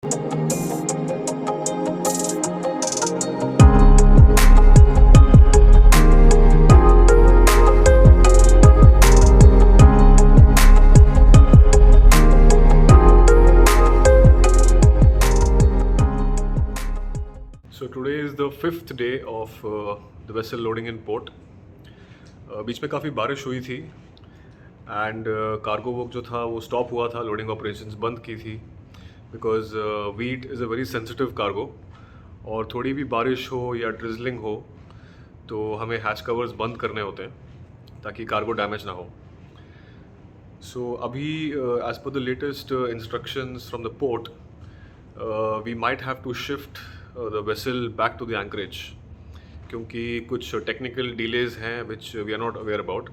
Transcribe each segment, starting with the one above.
So today is the 5th day of the vessel loading in port. बीच में काफ़ी बारिश हुई थी एंड कार्गो वर्क जो था वो स्टॉप हुआ था, लोडिंग ऑपरेशंस बंद की थी because wheat is a very sensitive cargo और थोड़ी भी बारिश हो या ड्रिजलिंग हो तो हमें हैच कवर्स बंद करने होते हैं ताकि कार्गो डैमेज ना हो. सो अभी as per the latest instructions from the port we might have to shift the vessel back to the anchorage क्योंकि कुछ टेक्निकल डिलेज हैं which we are not aware about.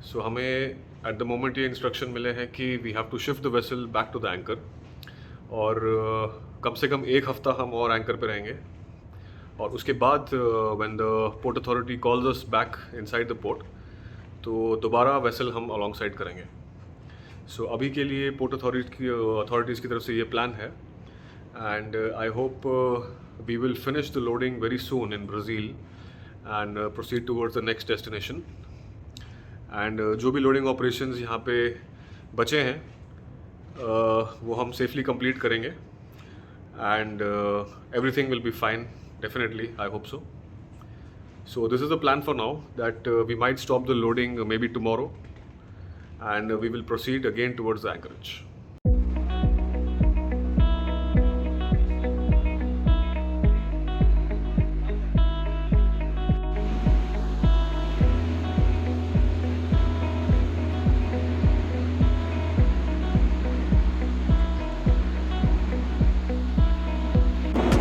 So हमें एट द मोमेंट ये instruction मिले हैं कि we have to shift the vessel back to the anchor और कम से कम एक हफ़्ता हम और एंकर पे रहेंगे और उसके बाद when the port authority calls us back inside the port तो दोबारा वेसल हम अलॉन्ग साइड करेंगे. सो अभी के लिए पोर्ट अथॉरिटीज़ की तरफ से ये प्लान है and I hope we will finish the loading very soon in Brazil and proceed towards the next destination. And जो भी loading operations यहाँ पे बचे हैं वो हम safely complete करेंगे and everything will be fine, definitely, I hope so. So this is the plan for now, that we might stop the loading maybe tomorrow and we will proceed again towards the anchorage.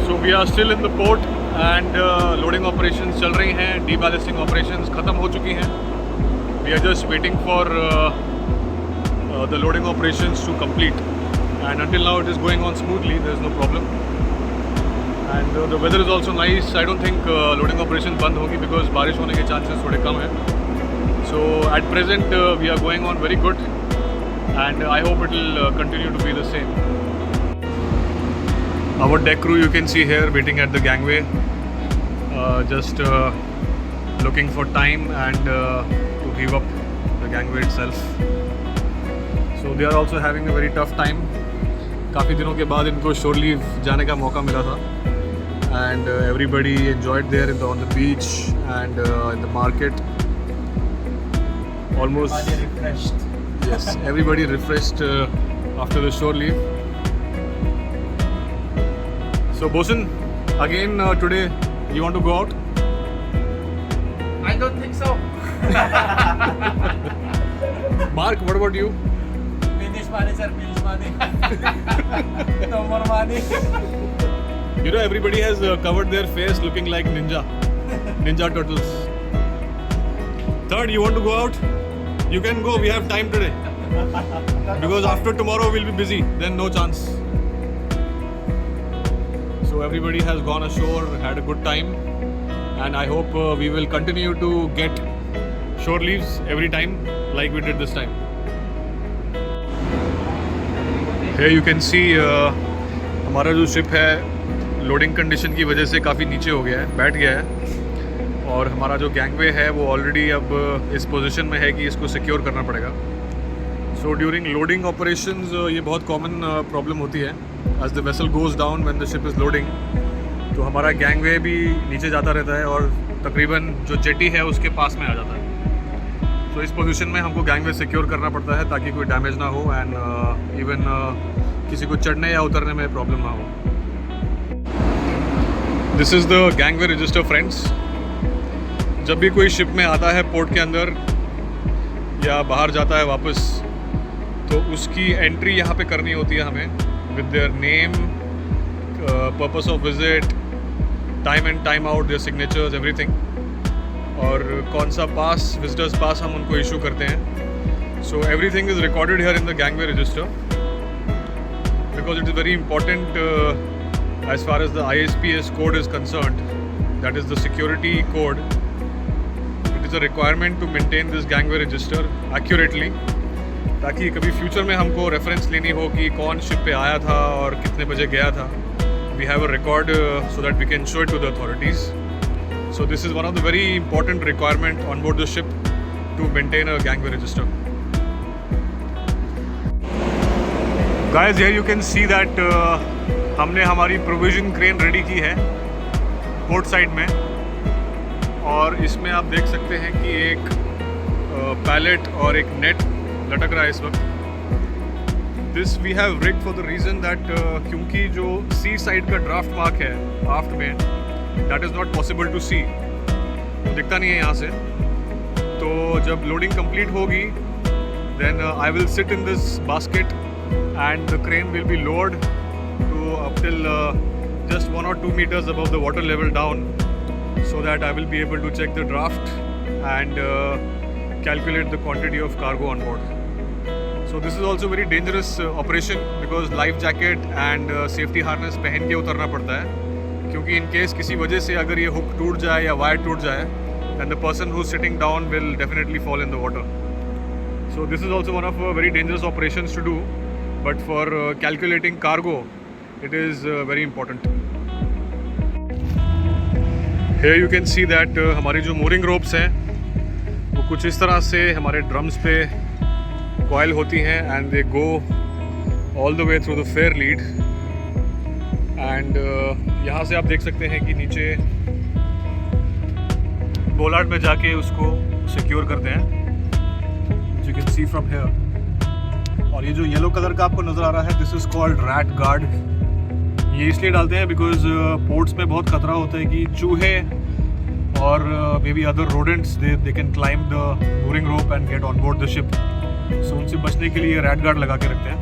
So we are still in the port and loading operations चल रही हैं. Deballasting operations ख़त्म हो चुकी हैं. We are just waiting for the loading operations to complete and until now it is going on smoothly. There is no problem and the weather is also nice. I don't think loading operations बंद होगी because बारिश होने के chances थोड़े कम हैं. So at present we are going on very good and I hope it will continue to be the same. Our deck crew you can see here waiting at the gangway, just looking for time and to give up the gangway itself. So they are also having a very tough time. काफ़ी दिनों के बाद इनको shore leave जाने का मौका मिला था and everybody enjoyed there on the beach and in the market. Almost refreshed. Yes, everybody refreshed after the shore leave. So Bosun, again today you want to go out? I don't think so. Mark, what about you? Finish money, sir. Bills money. No more money. You know everybody has covered their face looking like ninja turtles. Third, you want to go out? You can go, we have time today. Because after tomorrow we'll be busy, then no chance. So everybody has gone ashore, had a good time and I hope we will continue to get shore leaves every time like we did this time. Here you can see हमारा जो ship है loading condition की वजह से काफ़ी नीचे हो गया है, बैठ गया है और हमारा जो गैंगवे है वो ऑलरेडी अब इस पोजीशन में है कि इसको सिक्योर करना पड़ेगा. सो ड्यूरिंग लोडिंग ऑपरेशंस ये बहुत कॉमन प्रॉब्लम होती है. As the vessel goes down when the ship is loading तो हमारा गैंगवे भी नीचे जाता रहता है और तकरीबन जो जेटी है उसके पास में आ जाता है. तो इस पोजीशन में हमको गैंगवे सिक्योर करना पड़ता है ताकि कोई डैमेज ना हो एंड इवन किसी को चढ़ने या उतरने में प्रॉब्लम ना हो. This is the gangway register friends. जब भी कोई शिप में आता है पोर्ट के अंदर या बाहर जाता है वापस तो उसकी एंट्री यहाँ पे करनी होती है हमें with their name, purpose of visit, time and time out, their signatures, everything. और कौन सा पास, विजिटर्स पास हम उनको इशू करते हैं. So everything is recorded here in the gangway register because it is very important as far as the ISPS code is concerned. That is the security code. It is a requirement to maintain this gangway register accurately ताकि कभी future में हमको reference लेनी हो कि कौन ship पे आया था और कितने बजे गया था. We have a record so that we can show it to the authorities. So this is one of the very important requirement on board the ship to maintain a gangway register. Guys, here you can see that हमने हमारी provision crane ready की है port side में, और इसमें आप देख सकते हैं कि एक pallet और एक net लटक रहा है इस वक्त. This we have rigged for the reason that क्योंकि जो sea side का draft mark है aft में, that is not possible to see, वो दिखता नहीं है यहाँ से. तो जब loading complete होगी, then I will sit in this basket and the crane will be lowered to up till just 1 or 2 meters above the water level down, so that I will be able to check the draft and calculate the quantity of cargo on board. So this is also very dangerous operation because life jacket and safety harness पहन के उतरना पड़ता है, क्योंकि in case किसी वजह से अगर ये hook टूट जाए या wire टूट जाए, then the person who's sitting down will definitely fall in the water. So this is also one of very dangerous operations to do, but for calculating cargo, it is very important. Here you can see that हमारी जो mooring ropes हैं वो कुछ इस तरह से हमारे drums पे coil होती हैं and they go all the way through the fair lead. and यहाँ से आप देख सकते हैं कि नीचे बोलार्ड में जाके उसको सिक्योर करते हैं, you can see from here. और ये जो येलो कलर का आपको नज़र आ रहा है, this is called rat guard. ये इसलिए डालते हैं because पोर्ट्स में बहुत खतरा होता है कि चूहे और maybe other rodents they can climb the mooring rope and get on board the ship. So उनसे बचने के लिए रैट गार्ड लगा के रखते हैं.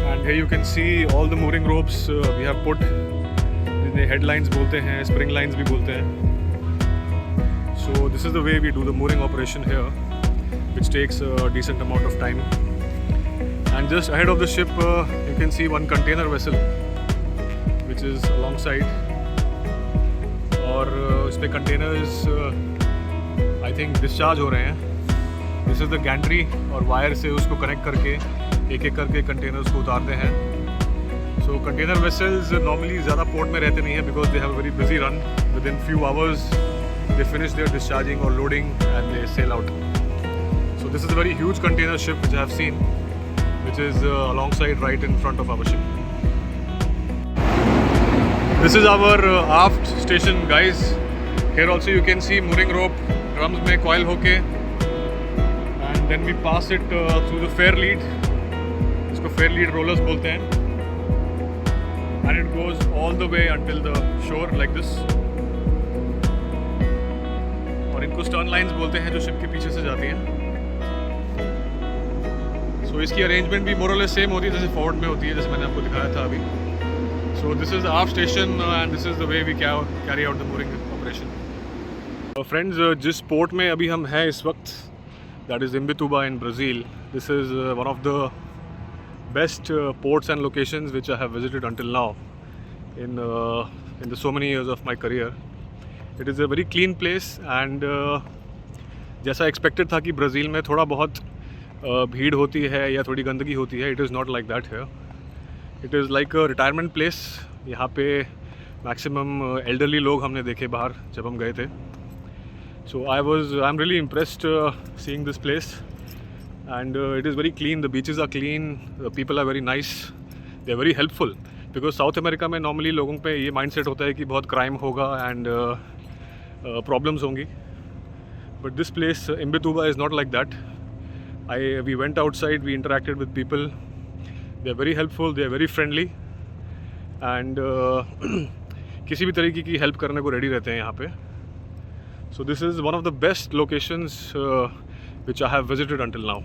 And here you can see all the mooring ropes we have put. जिन्हें headlines बोलते हैं, spring lines भी बोलते हैं. So this is the way we do the mooring operation here, which takes a decent amount of time. And just ahead of the ship you can see one container vessel which is alongside. और इस पे containers I think discharge हो रहे हैं. This is the Gentry, और wire से उसको connect करके एक एक करके कंटेनर्स को उतारते हैं. सो कंटेनर वेसल्स नॉर्मली ज़्यादा पोर्ट में रहते नहीं हैं because they have a very busy run. Within few hours they finish their discharging और loading and they sail out. So this is a very huge container ship which I have seen, which is alongside right in front of our ship. This is our aft station, guys. Here also you can see mooring rope drums में coil होके, then we pass it through the fair lead. इसको fair lead rollers बोलते हैं, and it goes all the way until the shore like this. और इनको stern lines बोलते हैं जो ship के पीछे से जाती हैं. So इसकी arrangement भी more or less same होती है जैसे forward में होती है, जैसे मैंने आपको दिखाया था अभी. So this is the aft station and this is the way we carry out the mooring operation. Friends, जिस port में अभी हम हैं इस वक्त, that is Imbituba in Brazil. This is one of the best ports and locations which I have visited until now in the so many years of my career. It is a very clean place and जैसा expected था कि Brazil में थोड़ा बहुत भीड़ होती है या थोड़ी गंदगी होती है, it is not like that here. It is like a retirement place. यहाँ पे maximum elderly लोग हमने देखे बाहर जब हम गए थे. So I'm really impressed seeing this place, and it is very clean. The beaches are clean. The people are very nice. They are very helpful because South America में normally लोगों पे ये mindset होता है कि बहुत crime होगा and problems होंगी. But this place, Imbituba, is not like that. We went outside. We interacted with people. They are very helpful. They are very friendly, and किसी भी तरीके की help करने को ready रहते हैं यहाँ पे. So this is one of the best locations which I have visited until now.